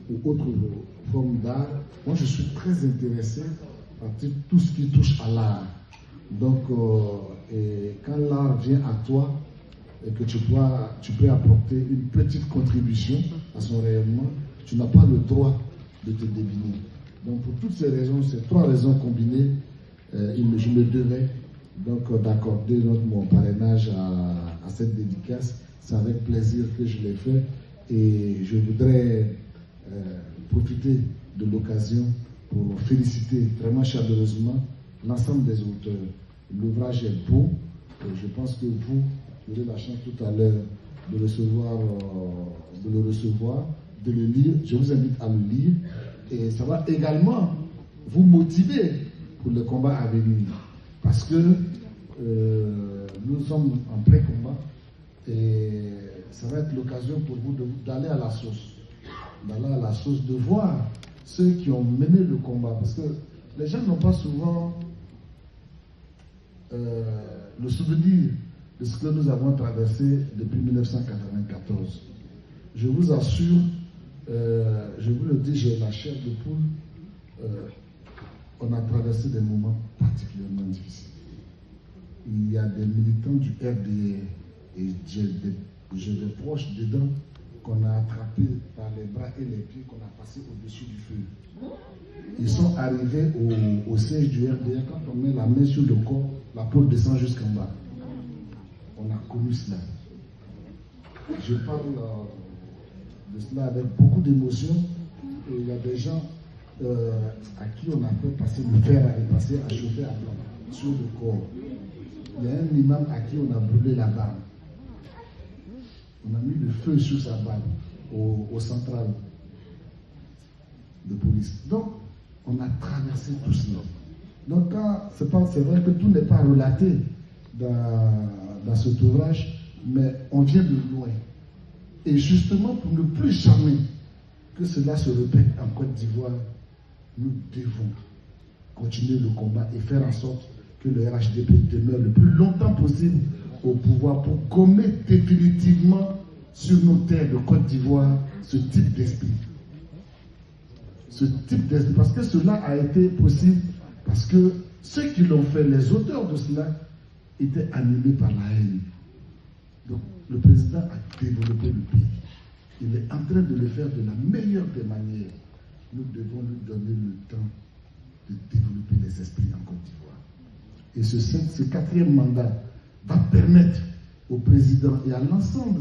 ou autres formes d'art, moi je suis très intéressé par tout ce qui touche à l'art. Donc, et quand l'art vient à toi et que tu peux apporter une petite contribution à son rayonnement, tu n'as pas le droit de te débiner. Donc, pour toutes ces raisons, ces trois raisons combinées, je me devais donc d'accorder mon parrainage à cette dédicace. C'est avec plaisir que je l'ai fait et je voudrais profiter de l'occasion pour féliciter vraiment chaleureusement l'ensemble des auteurs. L'ouvrage est beau et je pense que vous aurez la chance tout à l'heure de le recevoir, de le lire. Je vous invite à le lire et ça va également vous motiver pour le combat à venir parce que nous sommes en plein combat et ça va être l'occasion pour vous d'aller à la source, de voir ceux qui ont mené le combat parce que les gens n'ont pas souvent le souvenir de ce que nous avons traversé depuis 1994. Je vous assure, je vous le dis, j'ai la chair de poule, on a traversé des moments particulièrement difficiles. Il y a des militants du RDR et j'ai des proches dedans qu'on a attrapés par les bras et les pieds, qu'on a passés au-dessus du feu. Ils sont arrivés au siège du RDR, quand on met la main sur le corps, la peau descend jusqu'en bas. On a connu cela. Je parle de cela avec beaucoup d'émotion. Et il y a des gens à qui on a fait passer le fer à chauffer à blanc sur le corps. Il y a un imam à qui on a brûlé la barbe. On a mis le feu sur sa barbe au central de police. Donc, on a traversé tout cela. Donc, c'est vrai que tout n'est pas relaté dans cet ouvrage, mais on vient de loin. Et justement, pour ne plus jamais que cela se répète en Côte d'Ivoire, nous devons continuer le combat et faire en sorte que le RHDP demeure le plus longtemps possible au pouvoir pour gommer définitivement sur nos terres de Côte d'Ivoire ce type d'esprit. Parce que cela a été possible, parce que ceux qui l'ont fait, les auteurs de cela, étaient animés par la haine. Donc, le président a développé le pays. Il est en train de le faire de la meilleure des manières. Nous devons lui donner le temps de développer les esprits en Côte d'Ivoire. Et ce quatrième mandat va permettre au président et à l'ensemble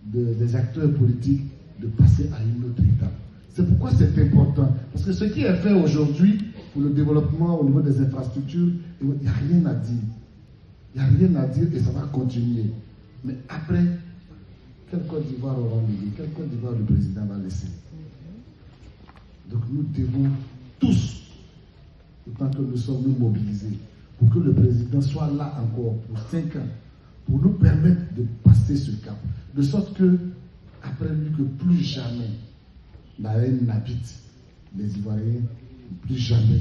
des acteurs politiques de passer à une autre étape. C'est pourquoi c'est important. Parce que ce qui est fait aujourd'hui pour le développement au niveau des infrastructures, il n'y a rien à dire. Il n'y a rien à dire et ça va continuer. Mais après, quelle Côte d'Ivoire aura levé? Quelle Côte d'Ivoire le président va laisser? Donc nous devons tous, autant que nous sommes nous mobilisés, pour que le président soit là encore pour 5 ans, pour nous permettre de passer ce cap. De sorte que, après lui, que plus jamais la haine n'habite les Ivoiriens, plus jamais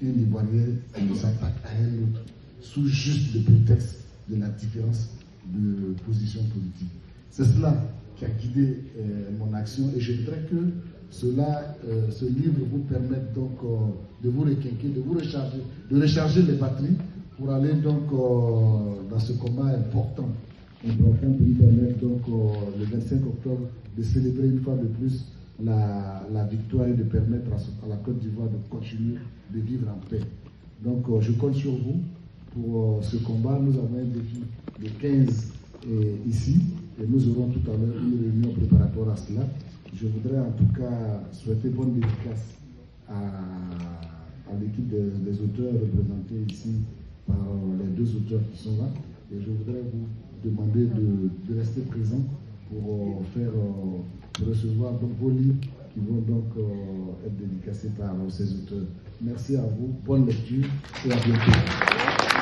un Ivoirien ne s'attaque à un autre, sous juste le prétexte de la différence de position politique. C'est cela qui a guidé mon action et je voudrais que ce livre vous permette donc de vous requinquer, de recharger les batteries pour aller donc dans ce combat important pour nous permettre donc le 25 octobre de célébrer une fois de plus la victoire et de permettre à la Côte d'Ivoire de continuer de vivre en paix. Donc je compte sur vous pour ce combat. Nous avons un défi de 15 ici et nous aurons tout à l'heure une réunion préparatoire à cela. Je voudrais en tout cas souhaiter bonne dédicace à l'équipe des auteurs représentés ici par les 2 auteurs qui sont là. Et je voudrais vous demander de rester présent pour recevoir donc vos livres qui vont donc être dédicacés par ces auteurs. Merci à vous, bonne lecture et à bientôt.